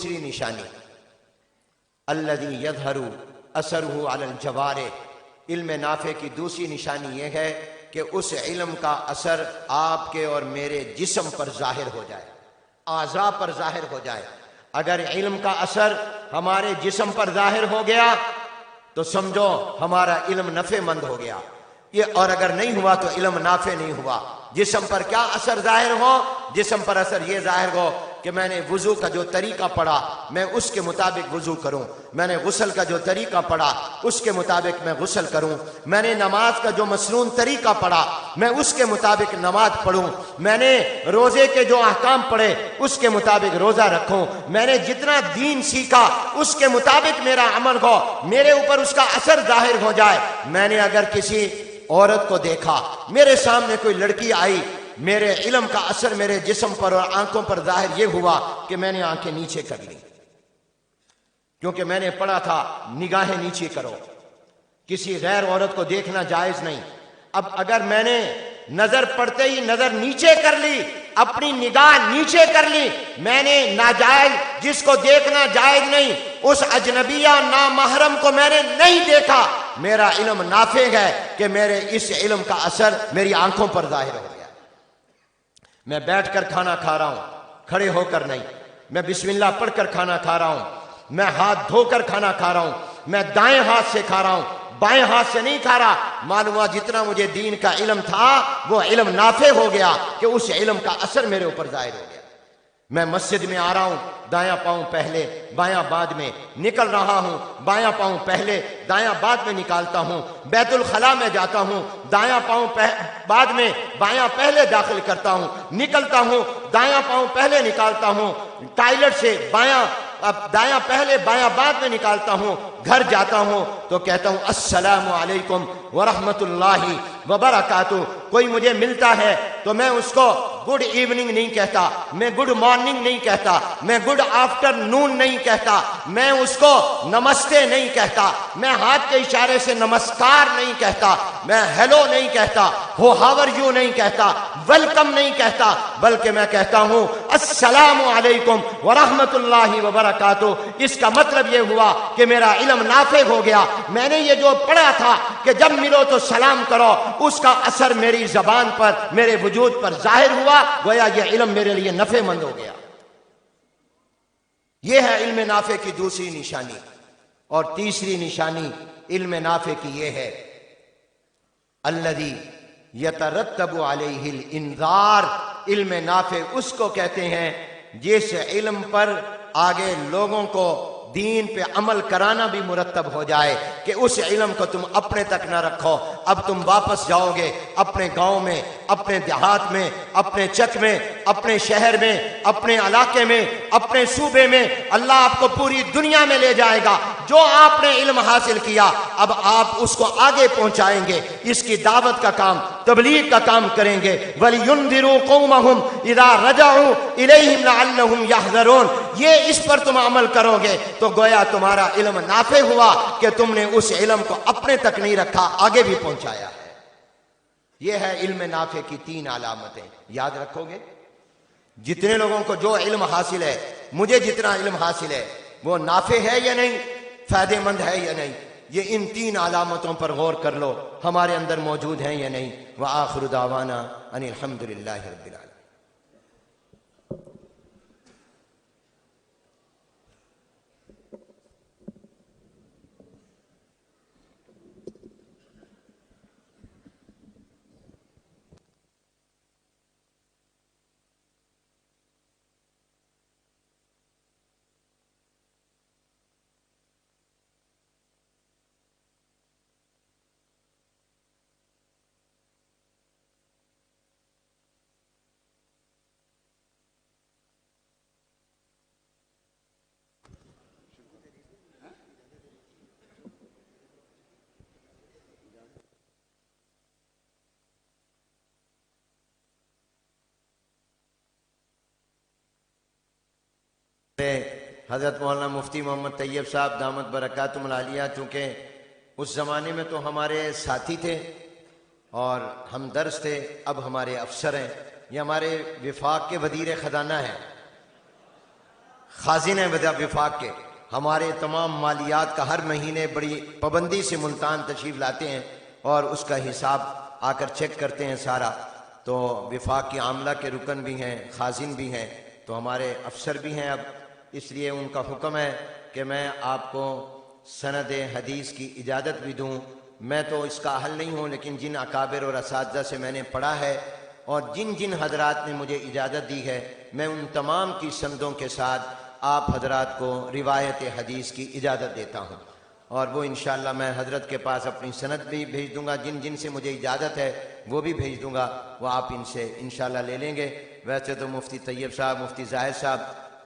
دوسری نشانی الذی یظہر اثرہ علی الجوارح، علم نافع کی دوسری نشانی یہ ہے کہ اس علم کا اثر آپ کے اور میرے جسم پر ظاہر ہو جائے، اعضاء پر ظاہر ہو جائے۔ اگر علم کا اثر ہمارے جسم پر ظاہر ہو گیا تو سمجھو ہمارا علم نفع مند ہو گیا، اور اگر نہیں ہوا تو علم نافع نہیں ہوا۔ جسم پر کیا اثر ظاہر ہو؟ جسم پر اثر یہ ظاہر ہو کہ میں نے وضو کا جو طریقہ پڑھا میں اس کے مطابق وضو کروں، میں نے غسل کا جو طریقہ پڑھا اس کے مطابق میں غسل کروں، میں نے نماز کا جو مسنون طریقہ پڑھا میں اس کے مطابق نماز پڑھوں، میں نے روزے کے جو احکام پڑھے اس کے مطابق روزہ رکھوں، میں نے جتنا دین سیکھا اس کے مطابق میرا عمل ہو، میرے اوپر اس کا اثر ظاہر ہو جائے۔ میں نے اگر کسی عورت کو دیکھا، میرے سامنے کوئی لڑکی آئی، میرے علم کا اثر میرے جسم پر اور آنکھوں پر ظاہر یہ ہوا کہ میں نے آنکھیں نیچے کر لی، کیونکہ میں نے پڑھا تھا نگاہیں نیچے کرو، کسی غیر عورت کو دیکھنا جائز نہیں۔ اب اگر میں نے نظر پڑتے ہی نظر نیچے کر لی، اپنی نگاہ نیچے کر لی، میں نے ناجائز جس کو دیکھنا جائز نہیں اس اجنبیہ نامحرم کو میں نے نہیں دیکھا، میرا علم نافع ہے کہ میرے اس علم کا اثر میری آنکھوں پر ظاہر ہو گیا۔ میں بیٹھ کر کھانا کھا رہا ہوں، کھڑے ہو کر نہیں، میں بسم اللہ پڑھ کر کھانا کھا رہا ہوں، میں ہاتھ دھو کر کھانا کھا رہا ہوں، میں دائیں ہاتھ سے کھا رہا ہوں، بائیں ہاتھ سے نہیں کھا رہا، معلوم ہوا جتنا مجھے دین کا علم تھا وہ علم نافع ہو گیا کہ اس علم کا اثر میرے اوپر ظاہر ہو گیا۔ میں مسجد میں آ رہا ہوں، دایاں پاؤں پہلے بایاں بعد میں، نکل رہا ہوں بایاں پاؤں پہلے دایاں بعد میں نکالتا ہوں، بیت الخلاء میں جاتا ہوں دایاں پاؤں بعد میں بایاں پہلے داخل کرتا ہوں، نکلتا ہوں دایاں پاؤں پہلے نکالتا ہوں، ٹائلٹ سے دایاں پہلے بایاں بعد میں نکالتا ہوں، گھر جاتا ہوں تو کہتا ہوں السلام علیکم ورحمۃ اللہ وبرکاتہ۔ کوئی مجھے ملتا ہے تو میں اس کو گڈ ایوننگ نہیں کہتا، میں گڈ مارننگ نہیں کہتا، میں گڈ آفٹر نون نہیں کہتا، میں اس کو نمستے نہیں کہتا، میں ہاتھ کے اشارے سے نمسکار نہیں کہتا، میں ہیلو نہیں کہتا، ہو ہاور یو نہیں کہتا، ویلکم نہیں کہتا، بلکہ میں کہتا ہوں السلام علیکم ورحمۃ اللہ وبرکاتہ۔ اس کا مطلب یہ ہوا کہ میرا علم نافع ہو گیا، میں نے یہ جو پڑھا تھا کہ جب ملو تو سلام کرو، اس کا اثر میری زبان پر میرے وجود پر ظاہر ہوا، گویا یہ علم میرے لیے نفع مند ہو گیا۔ یہ ہے علم نافع کی دوسری نشانی۔ اور تیسری نشانی علم نافع کی یہ ہے الذی یترتب علیہ الانذار، علم نافع اس کو کہتے ہیں جس علم پر آگے لوگوں کو دین پہ عمل کرانا بھی مرتب ہو جائے، کہ اس علم کو تم اپنے تک نہ رکھو، اب تم واپس جاؤ گے اپنے گاؤں میں، اپنے دیہات میں، اپنے چک میں، اپنے شہر میں، اپنے علاقے میں، اپنے صوبے میں، اللہ آپ کو پوری دنیا میں لے جائے گا۔ جو آپ نے علم حاصل کیا اب آپ اس کو آگے پہنچائیں گے، اس کی دعوت کا کام، تبلیغ کا کام کریں گے۔ وَلِيُنذِرُوا قَوْمَهُمْ إِذَا رَجَعُوا إِلَيْهِمْ لَعَلَّهُمْ يَحْذَرُونَ۔ یہ اس پر تم عمل کرو گے تو گویا تمہارا علم نافع ہوا کہ تم نے اس علم کو اپنے تک نہیں رکھا، آگے بھی پہنچایا ہے۔ یہ ہے علم نافع کی تین علامتیں، یاد رکھو گے۔ جتنے لوگوں کو جو علم حاصل ہے، مجھے جتنا علم حاصل ہے، وہ نافع ہے یا نہیں، فائدہ مند ہے یا نہیں، یہ ان تین علامتوں پر غور کر لو، ہمارے اندر موجود ہیں یا نہیں۔ وآخر دعوانا ان الحمد للہ رب العالمین۔ حضرت مولانا مفتی محمد طیب صاحب دامت برکاتہم العالیہ، چونکہ اس زمانے میں تو ہمارے ساتھی تھے اور ہم درس تھے، اب ہمارے افسر ہیں، یہ ہمارے وفاق کے وزیر خزانہ ہیں، خازن وفاق کے ہمارے تمام مالیات کا ہر مہینے بڑی پابندی سے ملتان تشریف لاتے ہیں اور اس کا حساب آ کر چیک کرتے ہیں سارا. تو وفاق کی عاملہ کے رکن بھی ہیں، خازن بھی ہیں، تو ہمارے افسر بھی ہیں. اب اس لیے ان کا حکم ہے کہ میں آپ کو سند حدیث کی اجازت بھی دوں. میں تو اس کا اہل نہیں ہوں، لیکن جن اکابر اور اساتذہ سے میں نے پڑھا ہے اور جن جن حضرات نے مجھے اجازت دی ہے، میں ان تمام کی سندوں کے ساتھ آپ حضرات کو روایت حدیث کی اجازت دیتا ہوں. اور وہ انشاءاللہ میں حضرت کے پاس اپنی سند بھی بھیج دوں گا، جن جن سے مجھے اجازت ہے وہ بھی بھیج دوں گا، وہ آپ ان سے انشاءاللہ لے لیں گے. ویسے تو مفتی طیب صاحب، مفتی زاہد صاحب،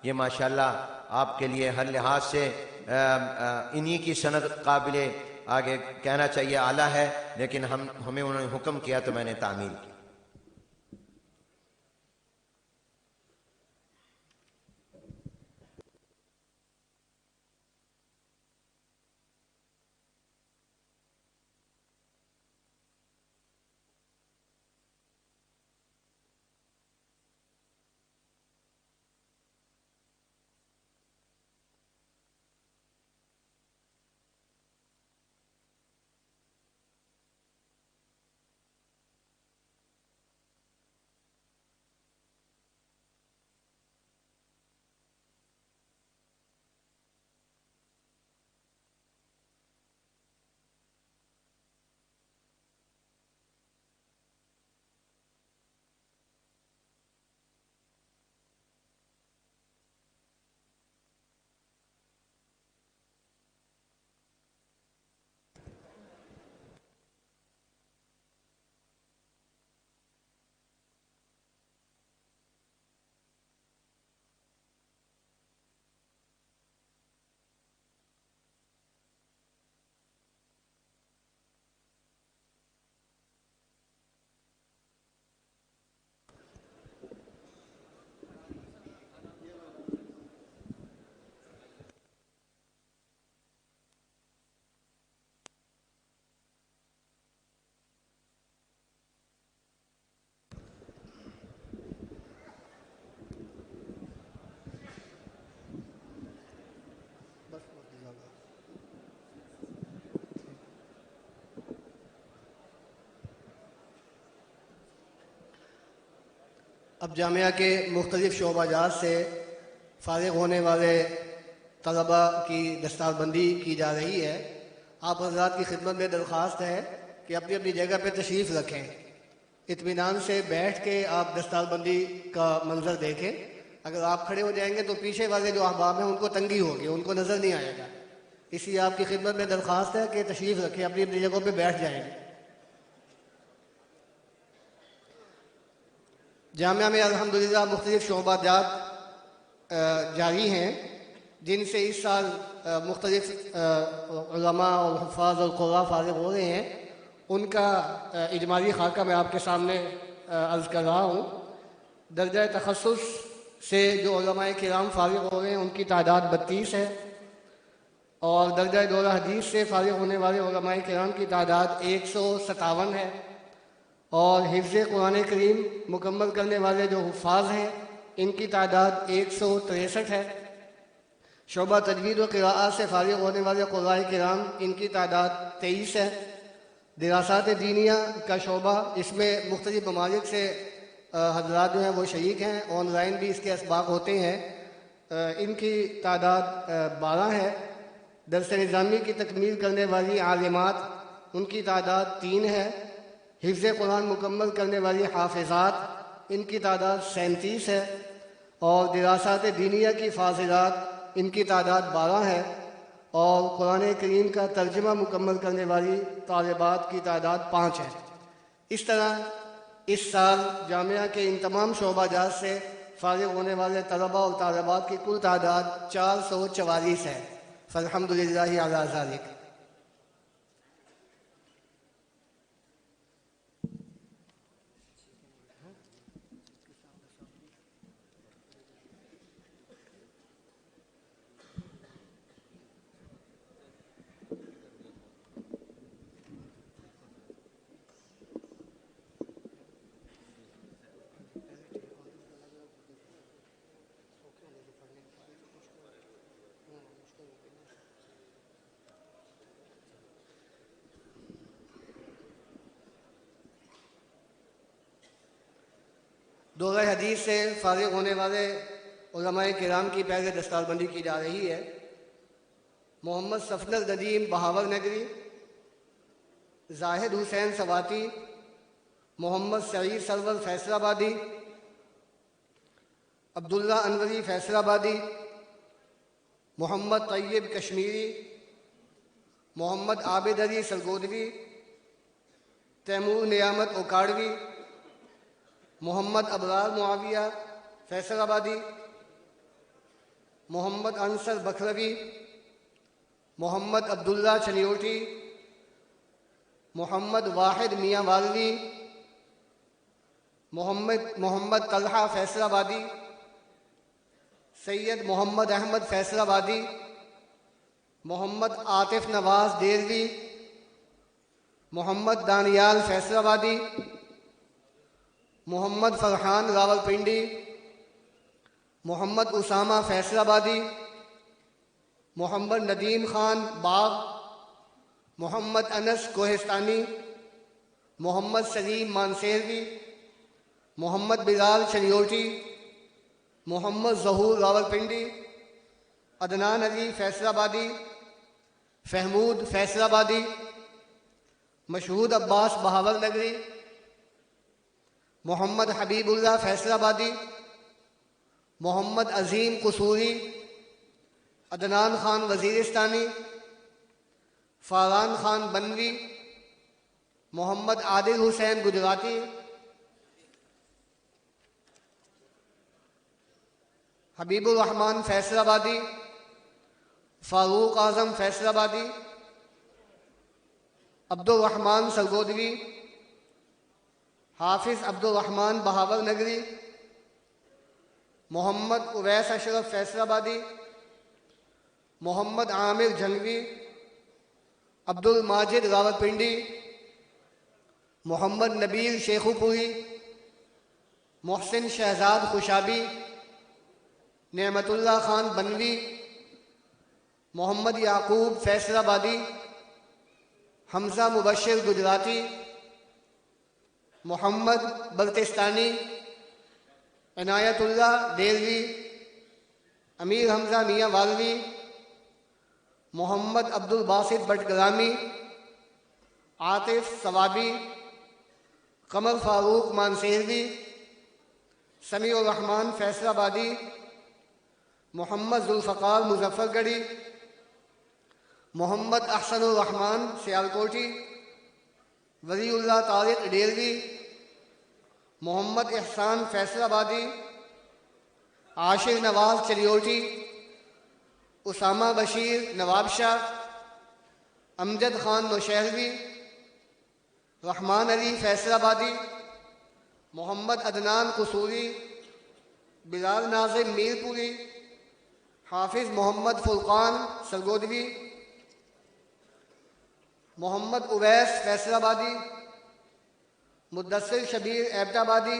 یہ ماشاءاللہ آپ کے لیے ہر لحاظ سے انہی کی سند قابل آگے کہنا چاہیے اعلیٰ ہے، لیکن ہمیں انہوں نے حکم کیا تو میں نے تعمیل کی. اب جامعہ کے مختلف شعبہ جات سے فارغ ہونے والے طلباء کی دستار بندی کی جا رہی ہے. آپ حضرات کی خدمت میں درخواست ہے کہ اپنی اپنی جگہ پہ تشریف رکھیں. اطمینان سے بیٹھ کے آپ دستار بندی کا منظر دیکھیں. اگر آپ کھڑے ہو جائیں گے تو پیچھے والے جو احباب ہیں ان کو تنگی ہوگی، ان کو نظر نہیں آئے گا. اس لیے آپ کی خدمت میں درخواست ہے کہ تشریف رکھیں، اپنی اپنی جگہوں پہ بیٹھ جائیں. جامعہ میں الحمدللہ مختلف شعبہ جات جاری ہیں، جن سے اس سال مختلف علماء اور حفاظ اور قراء فارغ ہو رہے ہیں. ان کا اجمالی خاکہ میں آپ کے سامنے عرض کر رہا ہوں. درجہ تخصص سے جو علماء کرام فارغ ہو رہے ہیں ان کی تعداد 32 ہے، اور درجہ دورہ حدیث سے فارغ ہونے والے علماء کرام کی تعداد 157 ہے، اور حفظ قرآن کریم مکمل کرنے والے جو حفاظ ہیں ان کی تعداد 163 ہے. شعبہ تجوید و قراءات سے فارغ ہونے والے قراء کرام ان کی تعداد 23 ہے. دراسات دینیہ کا شعبہ، اس میں مختلف ممالک سے حضرات جو ہیں وہ شریک ہیں، آن لائن بھی اس کے اسباق ہوتے ہیں. ان کی تعداد 12 ہے. درس نظامی کی تکمیل کرنے والی عالمات، ان کی تعداد 3 ہے. حفظ قرآن مکمل کرنے والی حافظات، ان کی تعداد 37 ہے، اور دراسات دینیہ کی فاضلات، ان کی تعداد 12 ہے، اور قرآن کریم کا ترجمہ مکمل کرنے والی طالبات کی تعداد 5 ہے. اس طرح اس سال جامعہ کے ان تمام شعبہ جات سے فارغ ہونے والے طلباء اور طالبات کی کل تعداد 444 ہے. فالحمدللہ علی ذالک. دورہ حدیث سے فارغ ہونے والے علماء کرام کی پہلے دستار بندی کی جا رہی ہے۔ محمد سفنر ندیم بہاور نگری، زاہد حسین سواتی، محمد سعید سرور فیصل آبادی، عبداللہ انوری فیصل آبادی، محمد طیب کشمیری، محمد عابد علی سرگودوی، تیمور نعمت اوکاڑوی، محمد ابرار معاویہ فیصل آبادی، محمد انصر بکھروی، محمد عبداللہ چنیوٹی، محمد واحد میاں والوی، محمد طلحہ فیصل آبادی، سید محمد احمد فیصل آبادی، محمد عاطف نواز دیروی، محمد دانیال فیصل آبادی، محمد فرحان راولپنڈی، محمد اسامہ فیصل آبادی، محمد ندیم خان باغ، محمد انس کوہستانی، محمد سلیم مانسیروی، محمد بلال چنیوٹی، محمد ظہور راولپنڈی، عدنان علی فیصل آبادی، فہمود فیصل آبادی، مشہود عباس بہاول نگری، محمد حبیب اللہ فیصل آبادی، محمد عظیم قصوری، عدنان خان وزیرستانی، فاران خان بنوی، محمد عادل حسین گجراتی، حبیب الرحمان فیصل آبادی، فاروق اعظم فیصل آبادی، عبد الرحمان سرگودوی، حافظ عبد الرحمان بہاور نگری، محمد اویس اشرف فیصل آبادی، محمد عامر جھنگوی، عبد الماجد راولپنڈی، محمد نبیل شیخو پوری، محسن شہزاد خوشابی، نعمت اللہ خان بنوی، محمد یعقوب فیصل آبادی، حمزہ مبشر گجراتی، محمد بلتستانی، عنایت اللہ دیلوی، امیر حمزہ میاں والوی، محمد عبد الباسط بٹگرامی، عاطف ثوابی، قمر فاروق مانسیروی، سمیع الرحمان فیصل آبادی، محمد ذوالفقار مظفر گڑھی، محمد احسن الرحمان سیالکوٹی، ولی اللہ طارق ڈیلوی، محمد احسان فیصل آبادی، عاشر نواز چریوٹی، اسامہ بشیر نواب شاہ، امجد خان نوشہروی، رحمان علی فیصل آبادی، محمد عدنان قصوری، بلال ناظم میر پوری، حافظ محمد فرقان سرگودوی، محمد اویس فیصل آبادی، مدثر شبیر ایبٹ آبادی،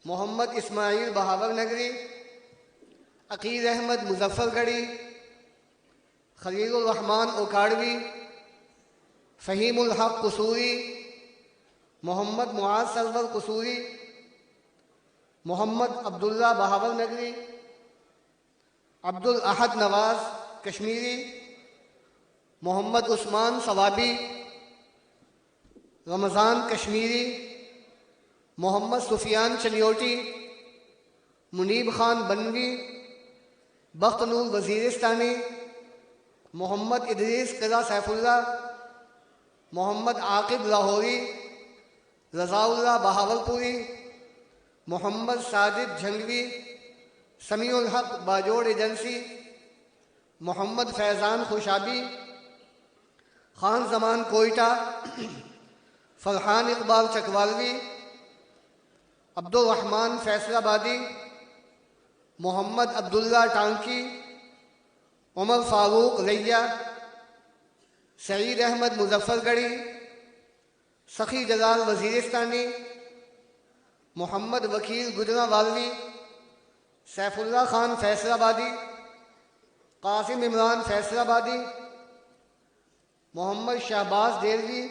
محمد اسماعیل بہاور نگری، عقیل احمد مظفر گڑھی، خلیل الرحمان اوکاڑوی، فہیم الحق قصوری، محمد معاذ سرور قصوری، محمد عبداللہ بہاول نگری، عبد الاحد نواز کشمیری، محمد عثمان ثوابی، رمضان کشمیری، محمد سفیان چنیوٹی، منیب خان بنوی، بخت نور وزیرستانی، محمد ادریس قلعہ سیف اللہ، محمد عاقب لاہوری، رضا اللہ بہاولپوری، محمد ساجد جھنگوی، سمیع الحق باجوڑ ایجنسی، محمد فیضان خوشابی، خان زمان کوئٹہ، فرحان اقبال چکوالوی، عبد الرحمان فیصل آبادی، محمد عبداللہ ٹانکی، عمر فاروق ریا، سعید احمد مظفر گڑھی، سخی جلال وزیرستانی، محمد وکیل گجرا والوی، سیف اللہ خان فیصل آبادی، قاسم عمران فیصل آبادی، محمد شہباز دیلوی،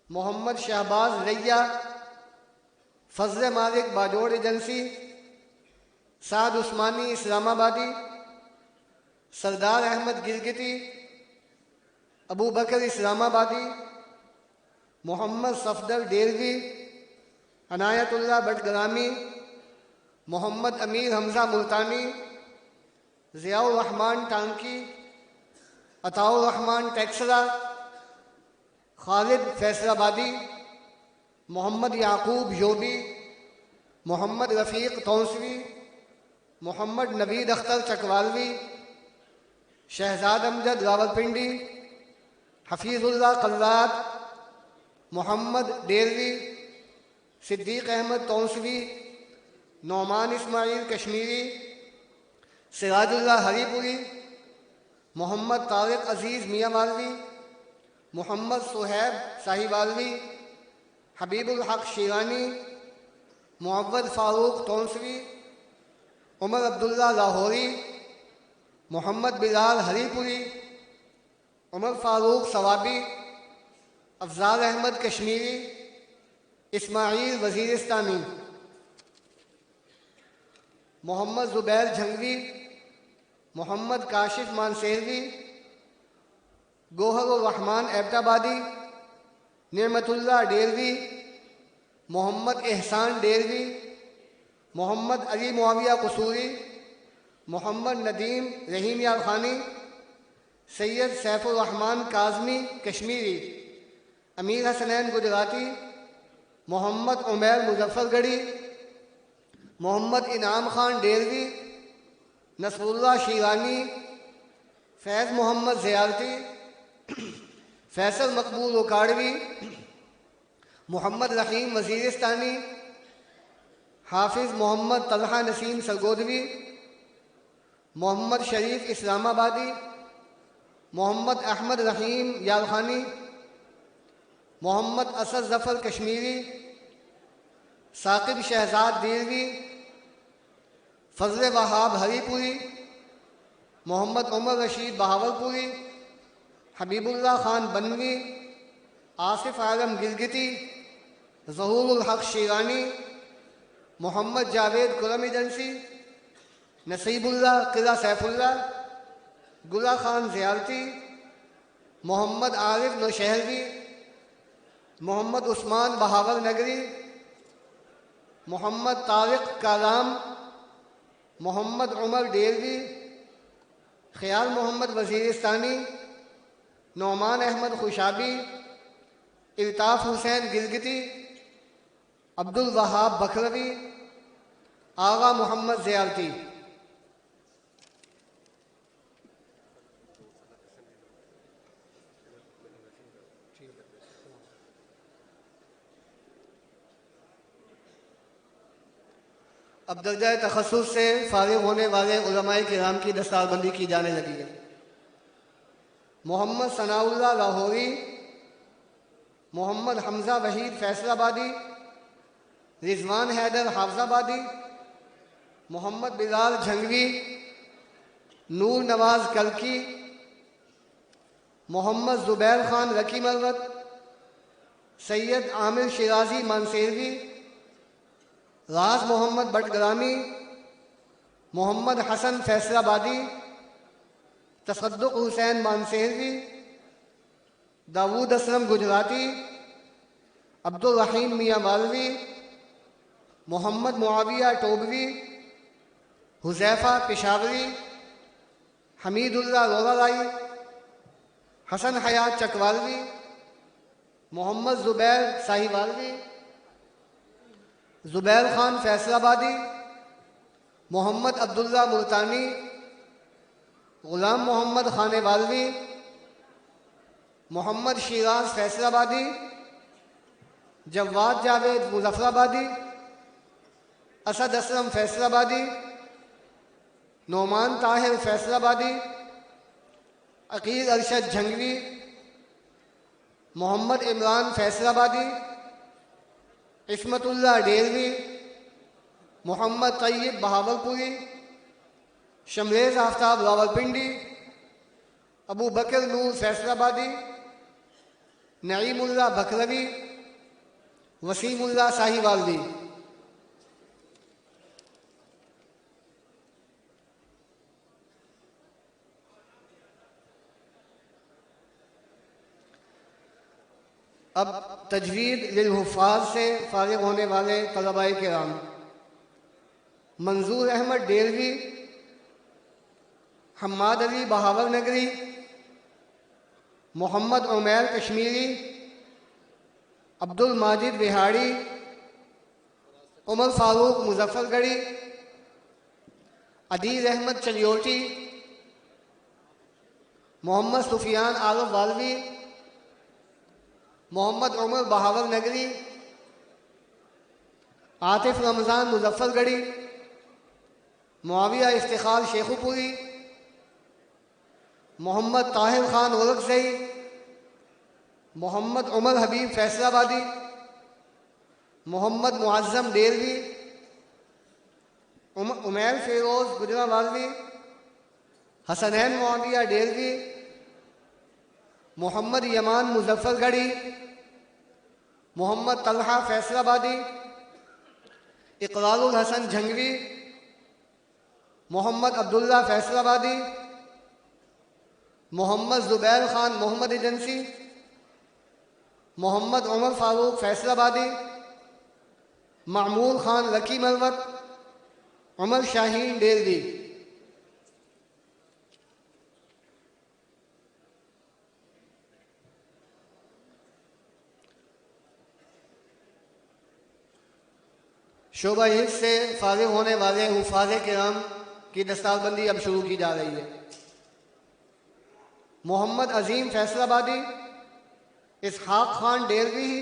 محمد شہباز ریا، فضل مالک باجوڑ ایجنسی، سعد عثمانی اسلام آبادی، سردار احمد گلگتی، ابو بکر اسلام آبادی، محمد صفدر ڈیروی، عنایت اللہ بٹگرامی، محمد امیر حمزہ ملتانی، ضیاء الرحمان ٹانکی، عطاء الرحمان ٹیکسلا، خالد فیصل آبادی، محمد یعقوب یوبی، محمد رفیق تونسوی، محمد نوید اختر چکوالوی، شہزاد امجد راولپنڈی، حفیظ اللہ قلات، محمد ڈیروی، صدیق احمد تونسوی، نعمان اسماعیل کشمیری، سراج اللہ ہری پوری، محمد طارق عزیز میاں والوی، محمد صہیب شاہی والوی، حبیب الحق شیرانی، معود فاروق تونسوی، عمر عبداللہ لاہوری، محمد بلال ہری پوری، عمر فاروق ثوابی، افضال احمد کشمیری، اسماعیل وزیرستانی، محمد زبیر جھنگوی، محمد کاشف مانسیروی، گوہر الرحمان ایبٹ آبادی، نعمت اللہ ڈیروی، محمد احسان ڈیروی، محمد علی معاویہ قصوری، محمد ندیم رحیم یار خانی، سید سیف الرحمان کاظمی کشمیری، امیر حسنین گجراتی، محمد عمیر مظفر گڑھی، محمد انعام خان ڈیروی، نصر اللہ شیرانی، فیض محمد زیارتی، فیصل مقبول اکاڑوی، محمد رحیم وزیرستانی، حافظ محمد طلحہ نسیم سرگودوی، محمد شریف اسلام آبادی، محمد احمد رحیم یالخانی، محمد اسد ظفر کشمیری، ثاقب شہزاد دیروی، فضل وہاب ہری پوری، محمد عمر رشید بہاول پوری، حبیب اللہ خان بنوی، آصف عالم گلگتی، ظہور الحق شیرانی، محمد جاوید کرم ایجنسی، نصیب اللہ قلعہ سیف اللہ، گلہ خان زیارتی، محمد عارف نوشہروی، محمد عثمان بہاول نگری، محمد طارق کالام، محمد عمر ڈیروی، خیال محمد وزیرستانی، نعمان احمد خوشابی، الطاف حسین گلگتی، عبد الوہاب بکھروی، آغا محمد زیارتی۔ اب درجہ تخصص سے فارغ ہونے والے علماء کرام کی دستار بندی کی جانے لگی ہے۔ محمد ثناء اللہ لاہوری، محمد حمزہ وحید فیصل آبادی، رضوان حیدر حافظ آبادی، محمد بلال جھنگوی، نور نواز کلکی، محمد زبیر خان رکی مروت، سید عامر شیرازی مانسیروی، راز محمد بٹگرامی، محمد حسن فیصل آبادی، تصدق حسین مانسیروی، داود اسلم گجراتی، عبد الرحیم میاں مالوی، محمد معاویہ ٹوبوی، حذیفہ پشاوری، حمید اللہ رولارائی، حسن حیات چکوالوی، محمد زبیر شاہی والوی، زبیر خان فیصل آبادی، محمد عبداللہ ملتانی، غلام محمد خانے والوی، محمد شیراز فیصل آبادی، جواد جاوید مظفر آبادی، اسد اسلم فیصل آبادی، نعمان طاہر فیصل آبادی، عقیل ارشد جھنگوی، محمد عمران فیصل آبادی، عصمت اللہ ڈیروی، محمد طیب بہاول پوری، شمریز آفتاب راولپنڈی، ابو بکر نور فیصل آبادی، نعیم اللہ بکروی، وسیم اللہ شاہی والوی۔ اب تجوید للحفاظ سے فارغ ہونے والے طلباء کرام منظور احمد ڈیلوی، حماد علی بہاول نگری، محمد عمیر کشمیری، عبد الماجد بہاڑی، عمر فاروق مظفر گڑھی، عدیل احمد چلیوٹی، محمد سفیان عارف والوی، محمد عمر بہاول نگری، عاطف رمضان مظفر گڑھی، معاویہ افتخار شیخو پوری، محمد طاہر خان اورکزئی، محمد عمر حبیب فیصل آبادی، محمد معظم ڈیلوی، عمیر فیروز گجرانوالوی، حسنین معاویہ ڈیلوی، محمد یمان مظفر گڑھی، محمد طلحہ فیصل آبادی، اقرار الحسن جھنگوی، محمد عبداللہ فیصل آبادی، محمد زبیر خان محمد ایجنسی، محمد عمر فاروق فیصل آبادی، معمول خان لکی مروت، عمر شاہین ڈیلوی۔ شعبہ حفظ سے فارغ ہونے والے حفاظ کرام کی دستار بندی اب شروع کی جا رہی ہے۔ محمد عظیم فیصل آبادی، اسحاق خان ڈیلوی،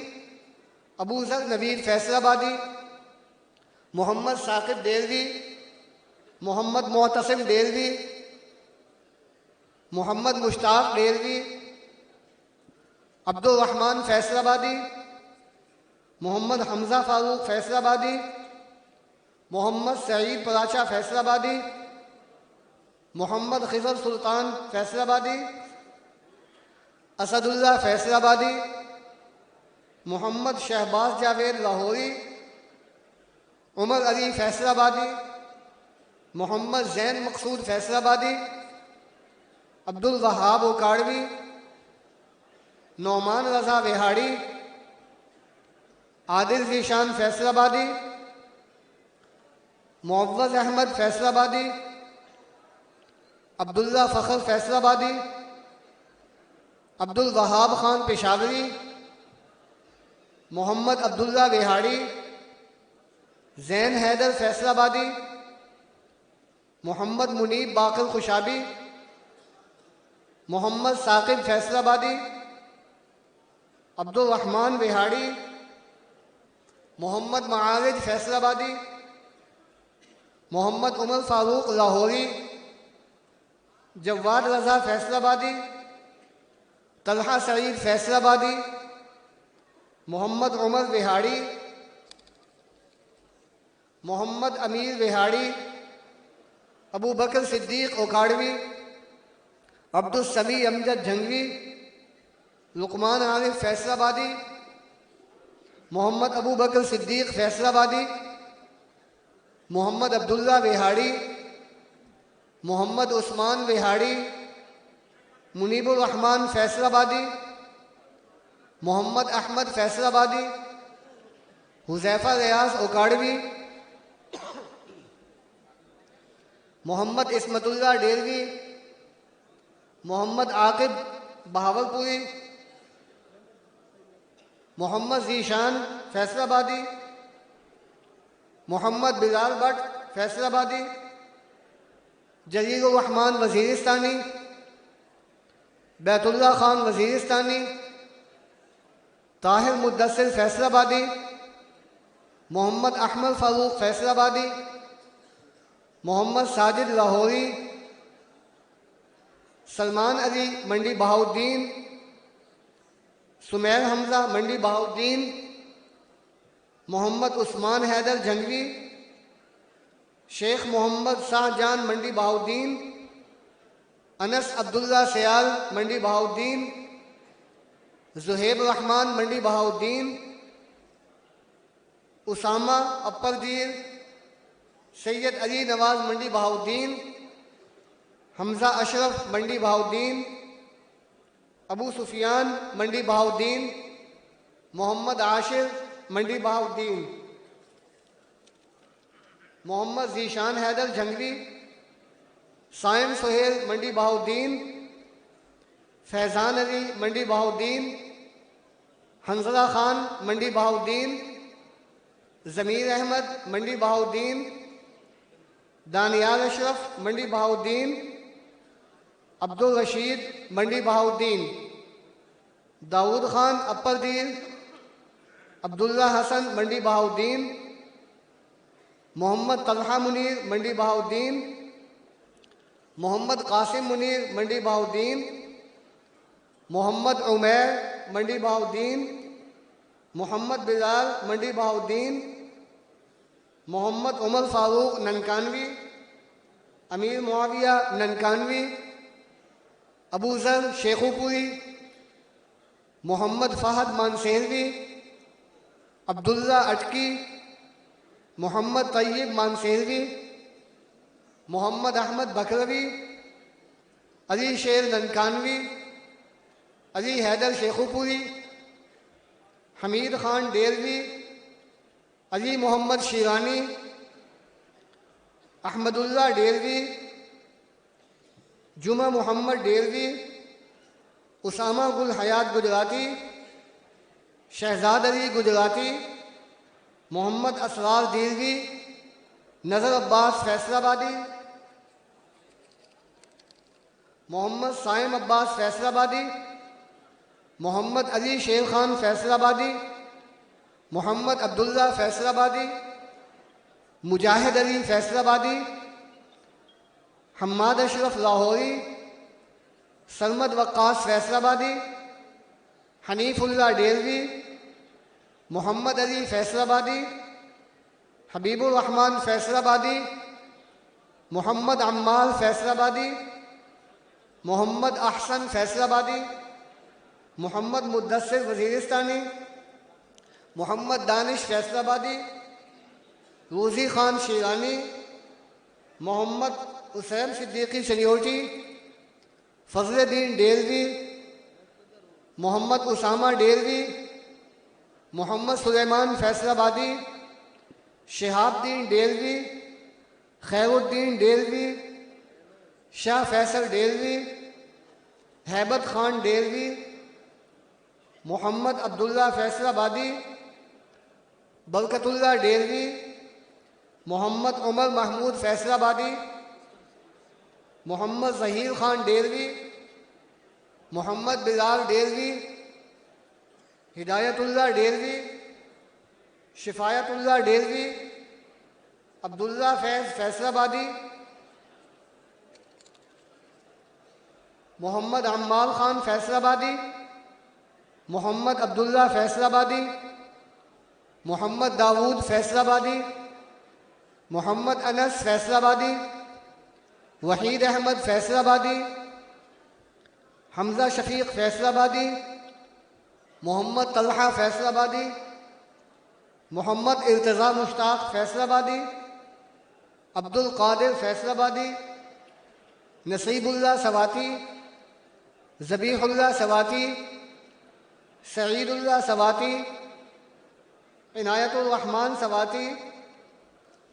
ابو ذر نوید فیصل آبادی، محمد ثاقب ڈیلوی، محمد معتصم ڈیلوی، محمد مشتاق ڈیلوی، عبد الرحمن فیصل آبادی، محمد حمزہ فاروق فیصل آبادی، محمد سعید پراچا فیصل آبادی، محمد خضر سلطان فیصل آبادی، اسد اللہ فیصل آبادی، محمد شہباز جاوید لاہوری، عمر علی فیصل آبادی، محمد زین مقصود فیصل آبادی، عبد الوہاب اوکاڑوی، نعمان رضا وہاڑی، عادل ذیشان فیصل آبادی، معوض احمد فیصل آبادی، عبداللہ فخر فیصل آبادی، عبد الوہاب خان پشاوری، محمد عبداللہ وہاڑی، زین حیدر فیصل آبادی، محمد منیب باقر خوشابی، محمد ثاقب فیصل آبادی، عبد الرحمن وہاڑی، محمد معارج فیصل آبادی، محمد عمر فاروق لاہوری، جواد رضا فیصل آبادی، طلحہ سعید فیصل آبادی، محمد عمر وہاڑی، محمد امیر وہاڑی، ابو بکر صدیق اوکاڑوی، عبد السمیع امجد جھنگوی، لقمان عارف فیصل آبادی، محمد ابو بکر صدیق فیصل آبادی، محمد عبداللہ وہاڑی، محمد عثمان وہاڑی، منیب الرحمن فیصل آبادی، محمد احمد فیصل آبادی، حذیفہ ریاض اوکاڑوی، محمد عصمت اللہ ڈیلوی، محمد عاقب بہاولپوری، محمد ذیشان فیصل آبادی، محمد بلال بٹ فیصل آبادی، جلیل الرحمن وزیرستانی، بیت اللہ خان وزیرستانی، طاہر مدثر فیصل آبادی، محمد احمد فاروق فیصل آبادی، محمد ساجد لاہوری، سلمان علی منڈی بہاؤدین، سمیر حمزہ منڈی بہاؤدین، محمد عثمان حیدر جھنگوی، شیخ محمد شاہ جان منڈی بہاؤدین، انس عبداللہ سیال منڈی بہاؤدین، زہیب الرحمن منڈی بہاؤدین، اسامہ اپر دیر، سید علی نواز منڈی بہاؤدین، حمزہ اشرف منڈی بہاؤدین، ابو سفیان منڈی بہاؤدین، محمد عاشر منڈی بہاؤدین، محمد ذیشان حیدر جھنگوی، سائم سہیل منڈی بہاؤدین، فیضان علی منڈی بہاؤدین، حنظلہ خان منڈی بہاؤدین، ضمیر احمد منڈی بہاؤدین، دانیال اشرف منڈی بہاؤدین، عبدالرشید منڈی بہاؤدین، داؤد خان اپر دیر، عبداللہ حسن منڈی بہاؤدین، محمد طلحہ منیر منڈی بہاؤدین، محمد قاسم منیر منڈی بہاؤدین، محمد عمیر منڈی بہاؤدین، محمد بلال منڈی بہاؤدین، محمد عمر فاروق ننکانوی، امیر معاویہ ننکانوی، ابو ذر شیخو پوری، محمد فہد مانسیروی، عبداللہ اٹکی، محمد طیب مانسیروی، محمد احمد بکروی، علی شیر ننکانوی، علی حیدر شیخو پوری، حمید خان ڈیلوی، علی محمد شیرانی، احمد اللہ ڈیلوی، جمعہ محمد ڈیلوی، اسامہ گل حیات گجراتی، شہزاد علی گجراتی، محمد اسرار دیلوی، نظر عباس فیصل آبادی، محمد سائم عباس فیصل آبادی، محمد علی شیر خان فیصل آبادی، محمد عبداللہ فیصل آبادی، مجاہد علی فیصل آبادی، حماد اشرف لاہوری، سرمد وقاص فیصل آبادی، حنیف اللہ ڈیلوی، محمد علی فیصل آبادی، حبیب الرحمن فیصل آبادی، محمد عمار فیصل آبادی، محمد احسن فیصل آبادی، محمد مدثر وزیرستانی، محمد دانش فیصل آبادی، روزی خان شیرانی، محمد حسین صدیقی سنیوٹی، فضل الدین ڈیلوی، محمد اسامہ ڈیلوی، محمد سلیمان فیصل آبادی، شہاب الدین ڈیلوی، خیر الدین ڈیلوی، شاہ فیصل ڈیلوی، ہیبت خان ڈیلوی، محمد عبداللہ فیصل آبادی، برکت اللہ ڈیلوی، محمد عمر محمود فیصل آبادی، محمد ظہیر خان ڈیلوی، محمد بلال ڈیلوی، ہدایت اللہ ڈیلوی، شفایت اللہ ڈیلوی، عبداللہ فیض فیصل آبادی، محمد عمار خان فیصل آبادی، محمد عبداللہ فیصل آبادی، محمد داود فیصل آبادی، محمد انس فیصل آبادی، وحید احمد فیصل آبادی، حمزہ شفیق فیصل آبادی، محمد طلحہ فیصل آبادی، محمد ارتضیٰ مشتاق فیصل آبادی، عبد القادر فیصل آبادی، نصیب اللہ سواتی، ذبیح اللہ سواتی، سعید اللہ سواتی، عنایت الرحمن سواتی،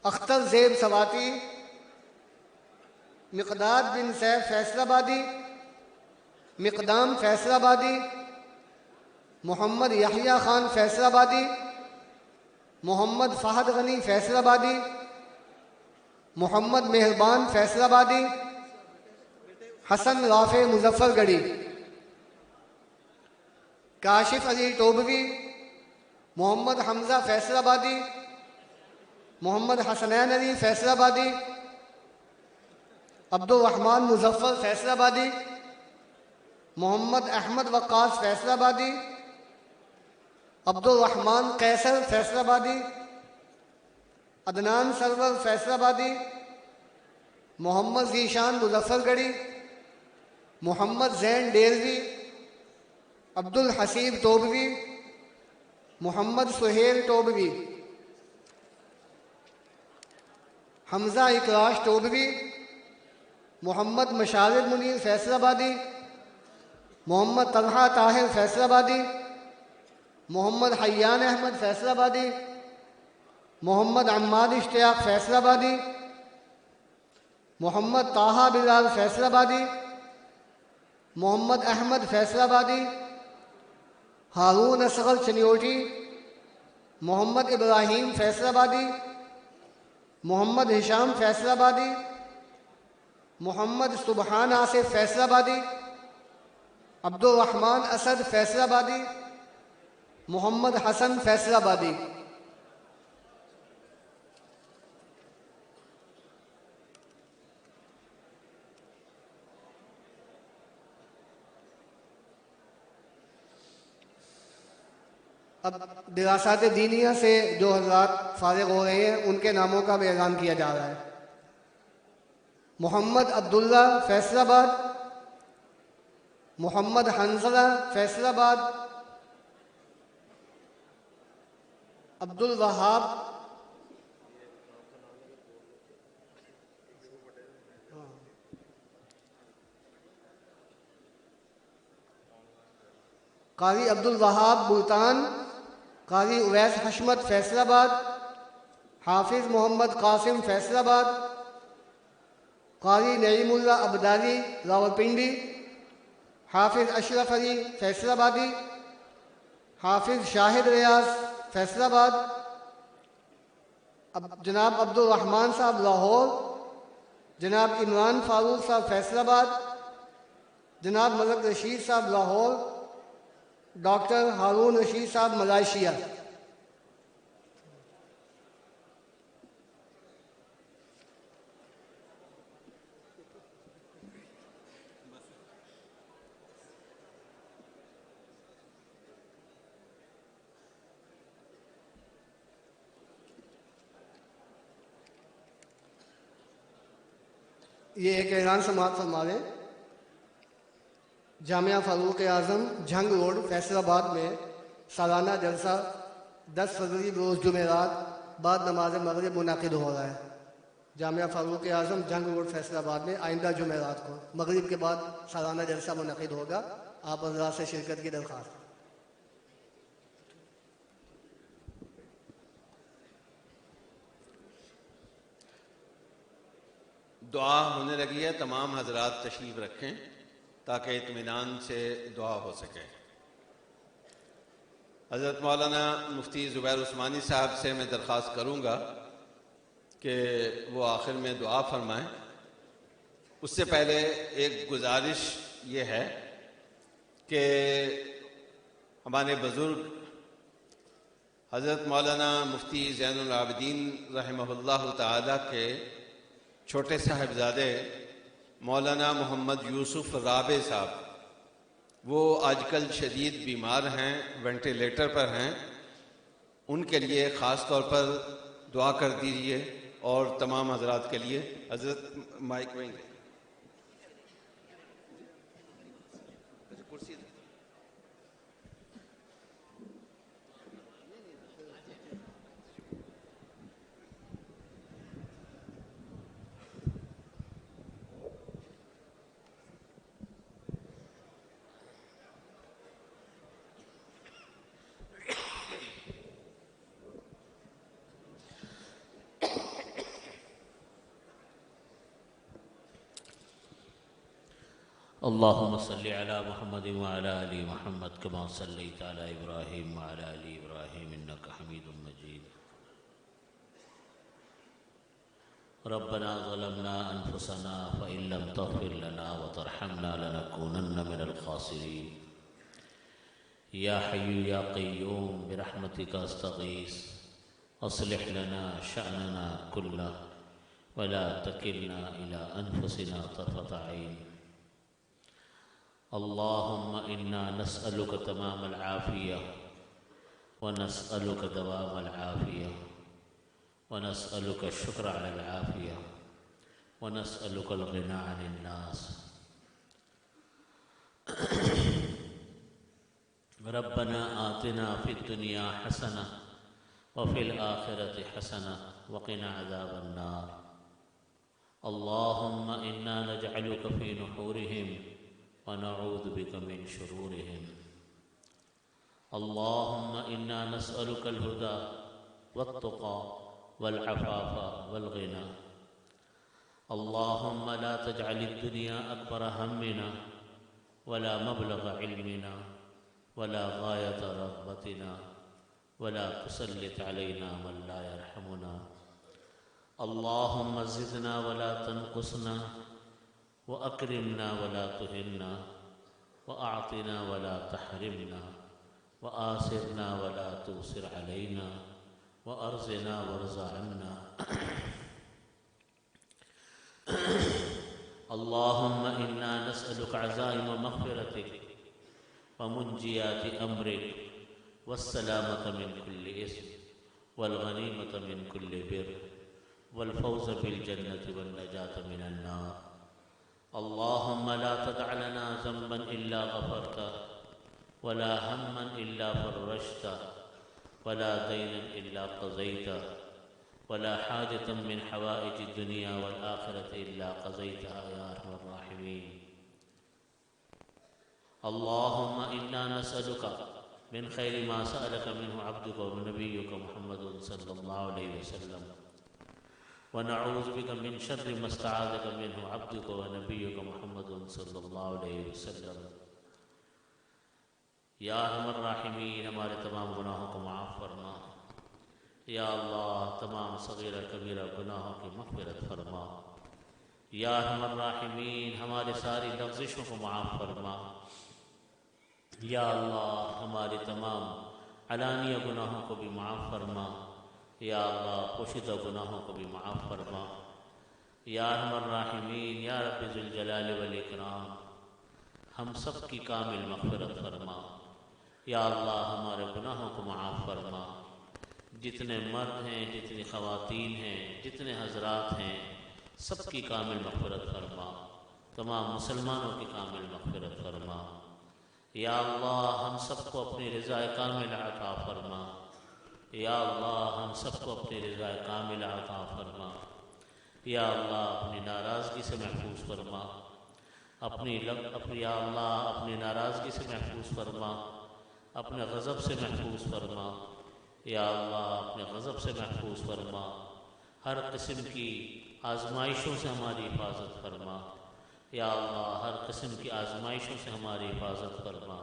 اختر زیب سواتی، مقداد بن سیف فیصل آبادی، مقدام فیصل آبادی، محمد یحییٰ خان فیصل آبادی، محمد فہد غنی فیصل آبادی، محمد مہربان فیصل آبادی، حسن رافع مظفر گڑھی، کاشف علی ٹوبوی، محمد حمزہ فیصل آبادی، محمد حسنین علی فیصل آبادی، عبد الرحمن مظفر فیصل آبادی، محمد احمد وقاص فیصل آبادی، عبد الرحمن قیصر فیصل آبادی، عدنان سرور فیصل آبادی، محمد ذیشان مظفر گڑھی، محمد زین ڈیلوی، عبد الحسیب ٹوبوی، محمد سہیل ٹوبوی، حمزہ اکراش ٹوبوی، محمد مشارد منیر فیصل آبادی، محمد طلحہ طاہر فیصل آبادی، محمد حیان احمد فیصل آبادی، محمد عماد اشتیاق فیصل آبادی، محمد طاہا بلال فیصل آبادی، محمد احمد فیصل آبادی، ہارون اصغر چنیوٹی، محمد ابراہیم فیصل آبادی، محمد ہشام فیصل آبادی، محمد سبحان آصف فیصل آبادی، عبد الرحمن اسد فیصل آبادی، محمد حسن فیصل آبادی۔ اب دراسات دینیہ سے جو حضرات فارغ ہو رہے ہیں ان کے ناموں کا بھی اعلان کیا جا رہا ہے۔ محمد عبداللہ فیصل آباد، محمد حنظلہ فیصل آباد، عبد الوہاب قاری عبد الوہاب ملتان، قاری اویس حشمت فیصل آباد، حافظ محمد قاسم فیصل آباد، قاری نعیم اللہ عبدالی راولپنڈی، حافظ اشرف علی فیصل آبادی، حافظ شاہد ریاض فیصل آباد، جناب عبد الرحمن صاحب لاہور، جناب عمران فاروق صاحب فیصل آباد، جناب ملک رشید صاحب لاہور، ڈاکٹر ہارون رشید صاحب ملائیشیا۔ یہ ایک اعلان سماعت فرما لیں۔ جامعہ فاروق اعظم جھنگ روڈ فیصل آباد میں سالانہ جلسہ 10 فروری روز جمعرات بعد نماز مغرب منعقد ہو رہا ہے۔ جامعہ فاروق اعظم جھنگ روڈ فیصل آباد میں آئندہ جمعرات کو مغرب کے بعد سالانہ جلسہ منعقد ہوگا۔ آپ حضرات سے شرکت کی درخواست۔ دعا ہونے لگی ہے، تمام حضرات تشریف رکھیں تاکہ اطمینان سے دعا ہو سکے۔ حضرت مولانا مفتی زبیر عثمانی صاحب سے میں درخواست کروں گا کہ وہ آخر میں دعا فرمائیں۔ اس سے پہلے ایک گزارش یہ ہے کہ ہمارے بزرگ حضرت مولانا مفتی زین العابدین رحمہ اللہ تعالیٰ کے چھوٹے صاحبزادے مولانا محمد یوسف رابع صاحب وہ آج کل شدید بیمار ہیں، وینٹیلیٹر پر ہیں۔ ان کے لیے خاص طور پر دعا کر دیجیے اور تمام حضرات کے لیے۔ حضرت مائک وہیں گے۔ اللهم صل على محمد وعلى آل محمد كما صليت على إبراهيم وعلى آل إبراهيم إنك حميد مجيد. ربنا ظلمنا أنفسنا فإن لم تغفر لنا وترحمنا لنكونن من الخاسرين. يا حي يا قيوم برحمتك أستغيث أصلح لنا شأننا كله ولا تكلنا إلى أنفسنا طرفة عين. اللهم إنا نسألك تمام العافية ونسألك دوام العافية ونسألك الشكر على العافية ونسألك الغنى عن الناس. ربنا آتنا في الدنيا حسنة وفي الآخرة حسنة وقنا عذاب النار. اللهم إنا نجعلك في نحورهم ونعوذ بك من شرورهم. اللهم إنا نسألك الهدى والتقى والعفاف والغنى. اللهم لا تجعل الدنيا أكبر همنا ولا مبلغ علمنا ولا غاية رغبتنا ولا تسلط علينا من لا يرحمنا. اللهم زدنا ولا تنقصنا وأكرمنا ولا تهنا وأعطنا ولا تحرمنا وآثرنا ولا تؤثر علينا وأرزنا وارض عنا. اللهم إنا نسألك عزائم مغفرتك ومنجيات أمرك والسلامة من كل إثم والغنيمة من كل بر والفوز بالجنة والنجاة من النار. اللهم لا تدع لنا ذنبا إلا غفرته ولا هما إلا فرجته ولا دينا إلا قضيته ولا حاجة من حوائج الدنيا والآخرة إلا قضيتها يا أرحم الراحمين. اللهم إنا نسألك من خير ما سألك منه عبدك ونبيك محمد صلى الله عليه وسلم ونعوذ بك من شر ما استعاذك منه عبدك ونبيك محمد صلى الله عليه وسلم. یا ارحم الراحمین ہمارے تمام گناہوں کو معاف فرما. یا اللہ تمام صغیرہ کبیرہ گناہوں کی مغفرت فرما. یا ارحم الراحمین ہماری ساری لغزشوں کو معاف فرما. یا اللہ ہماری تمام علانیہ گناہوں کو بھی معاف فرما. یا اللہ پوشیدہ گناہوں کو بھی معاف فرما. یا ارحم الراحمین یا رب ذوالجلال والاکرام ہم سب کی کامل مغفرت فرما. یا اللہ ہمارے گناہوں کو معاف فرما. جتنے مرد ہیں جتنی خواتین ہیں جتنے حضرات ہیں سب کی کامل مغفرت فرما. تمام مسلمانوں کی کامل مغفرت فرما. یا اللہ ہم سب کو اپنی رضا کامل عطا فرما. یا اللہ ہم سب کو اپنی رضا کامل عطا فرما. یا اللہ اپنی ناراضگی سے محفوظ فرما. یا اللہ اپنی ناراضگی سے محفوظ فرما. اپنے غضب سے محفوظ فرما. یا اللہ اپنے غضب سے محفوظ فرما. ہر قسم کی آزمائشوں سے ہماری حفاظت فرما. یا اللہ ہر قسم کی آزمائشوں سے ہماری حفاظت فرما.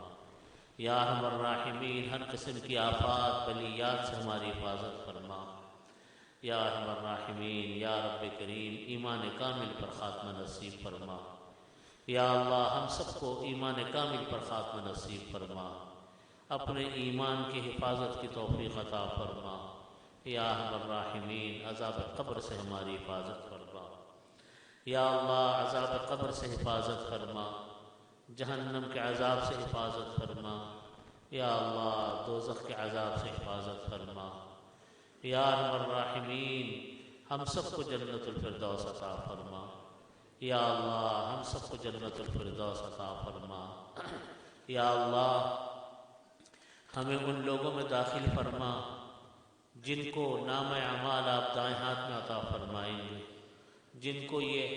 یا ارحم الراحمین ہر قسم کی آفات بلیات سے ہماری حفاظت فرما. یا ارحم الراحمین یا رب کریم ایمان کامل پر خاتمہ نصیب فرما. یا اللہ ہم سب کو ایمان کامل پر خاتمہ نصیب فرما. اپنے ایمان کی حفاظت کی توفیق عطا فرما. یا ارحم الراحمین عذاب قبر سے ہماری حفاظت فرما. یا اللہ عذاب قبر سے حفاظت فرما. جہنم کے عذاب سے حفاظت فرما. یا اللہ دوزخ کے عذاب سے حفاظت فرما. یا ارحم الراحمین ہم سب کو جنت الفردوس عطا فرما. یا اللہ ہم سب کو جنت الفردوس عطا فرما. یا اللہ ہمیں ان لوگوں میں داخل فرما جن کو نام اعمال آپ دائیں ہاتھ میں عطا فرمائیں گے، جن کو یہ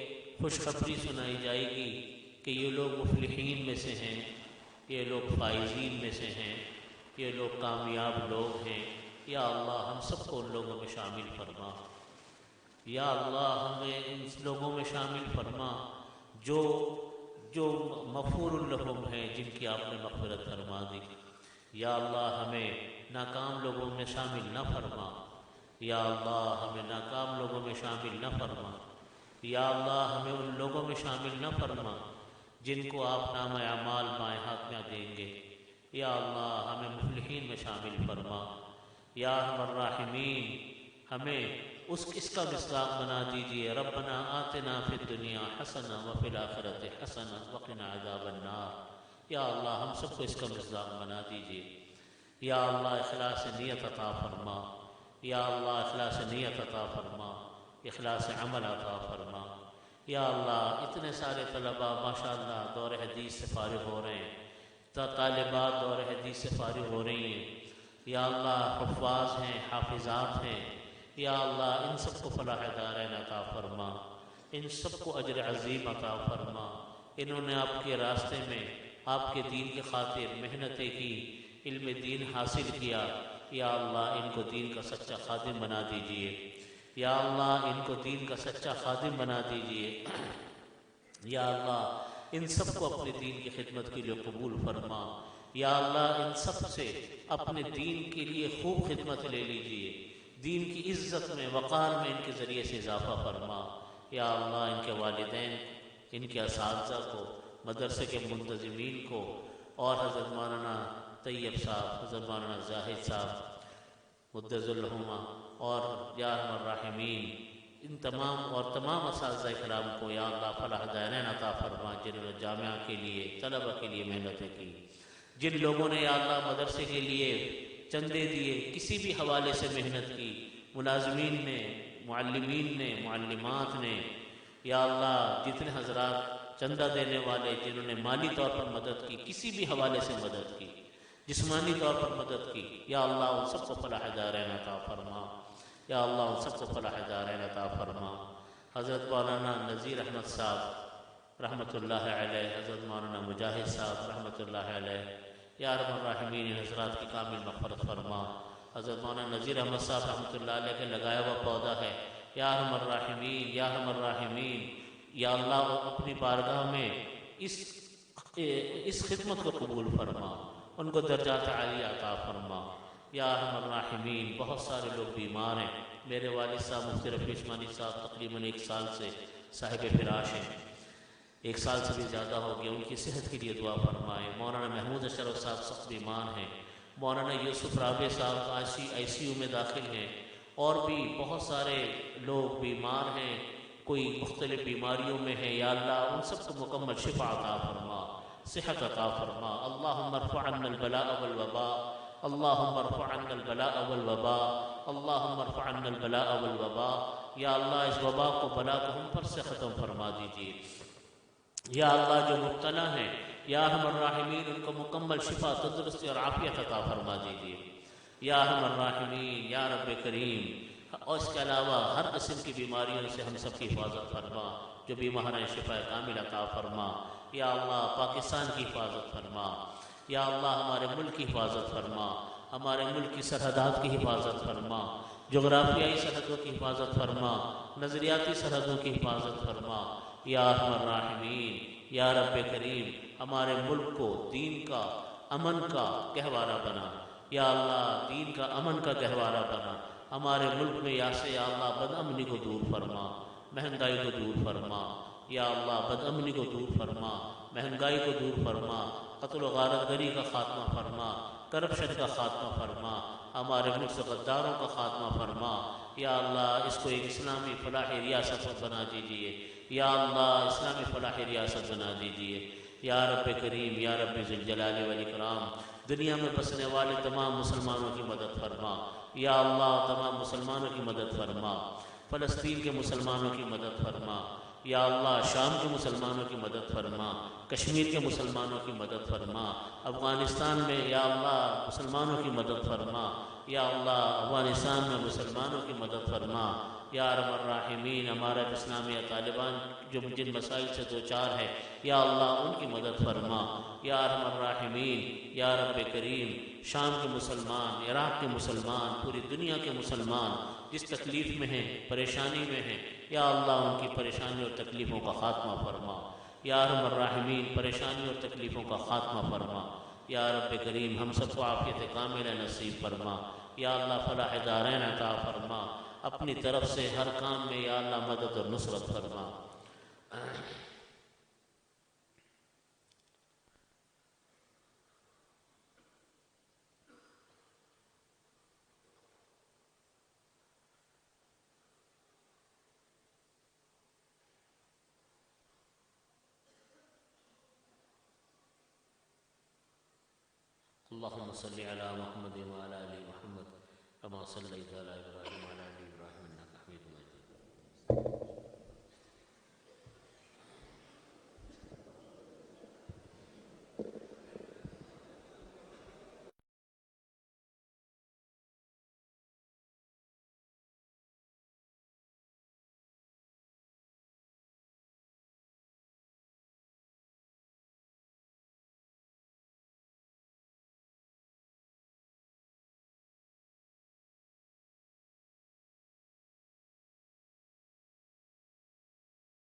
خوشخبری سنائی جائے گی کہ یہ لوگ مفلحین میں سے ہیں، یہ لوگ فائزین میں سے ہیں، یہ لوگ کامیاب لوگ ہیں. یا اللہ ہم سب کو ان لوگوں میں شامل فرما. یا اللہ ہمیں ان لوگوں میں شامل فرما جو مغفور لہم ہیں، جن کی آپ نے مغفرت فرما دی. یا اللہ ہمیں ناکام لوگوں میں شامل نہ فرما. یا اللہ ہمیں ناکام لوگوں میں شامل نہ فرما. یا اللہ ہمیں ان لوگوں میں شامل نہ فرما جن کو آپ نام اعمال بائیں ہاتھ میں دیں گے. یا اللہ ہمیں مفلحین میں شامل فرما. یا ارحم الراحمین ہمیں اس کا مصداق بنا دیجیے. ربنا آتنا فی الدنیا حسنہ وفی الآخرۃ حسنہ وقنا عذاب النار. یا اللہ ہم سب کو اس کا مصداق بنا دیجیے. یا اللہ اخلاص نیت عطا فرما. یا اللہ اخلاص نیت عطا فرما. اخلاص عمل عطا فرما. یا اللہ اتنے سارے طلباء ماشاءاللہ دور حدیث سے فارغ ہو رہے ہیں، طالبات دور حدیث سے فارغ ہو رہی ہیں. یا اللہ حفاظ ہیں، حافظات ہیں. یا اللہ ان سب کو فلاح دارین عطا فرما. ان سب کو اجر عظیم عطا فرما. انہوں نے آپ کے راستے میں آپ کے دین کی خاطر محنتیں کی. علم دین حاصل کیا، یا اللہ ان کو دین کا سچا خادم بنا دیجئے، یا اللہ ان کو دین کا سچا خادم بنا دیجئے، یا اللہ ان سب کو اپنے دین کی خدمت کے لیے قبول فرما، یا اللہ ان سب سے اپنے دین کے لیے خوب خدمت لے لیجئے، دین کی عزت میں وقار میں ان کے ذریعے سے اضافہ فرما، یا اللہ ان کے والدین، ان کے اساتذہ کو، مدرسے کے منتظمین کو، اور حضرت مولانا طیب صاحب، حضرت مولانا زاہد صاحب مدظ الرحمہ، اور یا ارحم الراحمین ان تمام اساتذہ کرام کو یا اللہ فلاح دارین عطا فرما، جنہوں نے جامعہ کے لیے، طلبہ کے لیے محنتیں کی، جن لوگوں نے یا اللہ مدرسے کے لیے چندے دیے، کسی بھی حوالے سے محنت کی، ملازمین نے، معلمین نے، معلمات نے، یا اللہ جتنے حضرات چندہ دینے والے، جنہوں نے مالی طور پر مدد کی، کسی بھی حوالے سے مدد کی، جسمانی طور پر مدد کی، یا اللہ ان سب کو فلاح دارین عطا فرما، یا اللہ ان سب کو فلاح دارین عطا فرما۔ حضرت مولانا نذیر احمد صاحب رحمۃ اللہ علیہ، حضرت مولانا مجاہد صاحب رحمۃ اللہ علیہ، یا ارحم الراحمین ان حضرات کی کامل مغفرت فرما۔ حضرت مولانا نذیر احمد صاحب رحمۃ اللہ علیہ کے لگایا ہوا پودا ہے، یا ارحم الراحمین، یا ارحم الراحمین، یا اللہ اپنی بارگاہ میں اس خدمت کو قبول فرما، ان کو درجات عالیہ عطا فرما، یا ارحم الراحمین۔ بہت سارے لوگ بیمار ہیں، میرے والد صاحب مفتی رفیع عثمانی صاحب تقریباً 1 سال سے صاحب فراش ہیں، 1 سال سے بھی زیادہ ہو گیا، ان کی صحت کے لیے دعا فرمائیں۔ مولانا محمود اشرف صاحب سخت بیمار ہیں، مولانا یوسف رابع صاحب آئی سی یو میں داخل ہیں، اور بھی بہت سارے لوگ بیمار ہیں، کوئی مختلف بیماریوں میں ہیں، یا اللہ ان سب کو مکمل شفا عطا فرما، صحت عطا فرما۔ اللہم ارفع عنا البلاء والوباء، اللہم ارفع عنا البلاء والوباء، اللہم ارفع عنا البلاء والوباء۔ یا اللہ اس وبا کو، بلا کو ہم پر سے ختم فرما دیجیے، یا اللہ جو مبتلا ہیں یا ارحم الراحمین ان کو مکمل شفا، تندرستی اور عافیت عطا فرما دیجیے، یا ارحم الراحمین، یا رب کریم۔ اور اس کے علاوہ ہر قسم کی بیماریوں سے ہم سب کی حفاظت فرما، جو بیمار ہیں شفا کامل عطا فرما، یا اللہ پاکستان کی حفاظت فرما، یا اللہ ہمارے ملک کی حفاظت فرما، ہمارے ملک کی سرحدات کی حفاظت فرما، جغرافیائی سرحدوں کی حفاظت فرما، نظریاتی سرحدوں کی حفاظت فرما، یا ارحم الراحمین، یا رب کریم۔ ہمارے ملک کو دین کا، امن کا گہوارہ بنا، یا اللہ دین کا، امن کا گہوارہ بنا۔ ہمارے ملک میں یا اللہ بد امنی کو دور فرما، مہنگائی کو دور فرما، یا اللہ بد امنی کو دور فرما، مہنگائی کو دور فرما، قتل و غارت گری کا خاتمہ فرما، کرپشن کا خاتمہ فرما، ہمارے ملک سے غداروں کا خاتمہ فرما، یا اللہ اس کو ایک اسلامی فلاحی ریاست بنا دیجیے، یا اللہ اسلامی فلاحی ریاست بنا دیجیے، یا رب کریم، یا رب ذوالجلال والاکرام۔ دنیا میں بسنے والے تمام مسلمانوں کی مدد فرما، یا اللہ تمام مسلمانوں کی مدد فرما، فلسطین کے مسلمانوں کی مدد فرما، یا اللہ شام کے مسلمانوں کی مدد فرما، کشمیر کے مسلمانوں کی مدد فرما، افغانستان میں یا اللہ مسلمانوں کی مدد فرما، یا اللہ افغانستان میں مسلمانوں کی مدد فرما، یا ارحم الراحمین۔ ہمارا اسلامیہ طالبان جو جن مسائل سے دوچار ہے، یا اللہ ان کی مدد فرما، یا ارحم الراحمین، یا رب کریم۔ شام کے مسلمان، عراق کے مسلمان، پوری دنیا کے مسلمان جس تکلیف میں ہیں، پریشانی میں ہیں، یا اللہ ان کی پریشانیوں اور تکلیفوں کا خاتمہ فرما، یا ارحم الراحمین۔ پریشانیوں اور تکلیفوں کا خاتمہ فرما، یا رب کریم۔ ہم سب کو عافیت کاملہ نصیب فرما، یا اللہ فلاح دارین عطا فرما، اپنی طرف سے ہر کام میں یا اللہ مدد اور نصرت فرما۔ اللهم صل على محمد وعلى آل محمد كما صليت على إبراهيم وعلى آل إبراهيم إنك حميد مجيد۔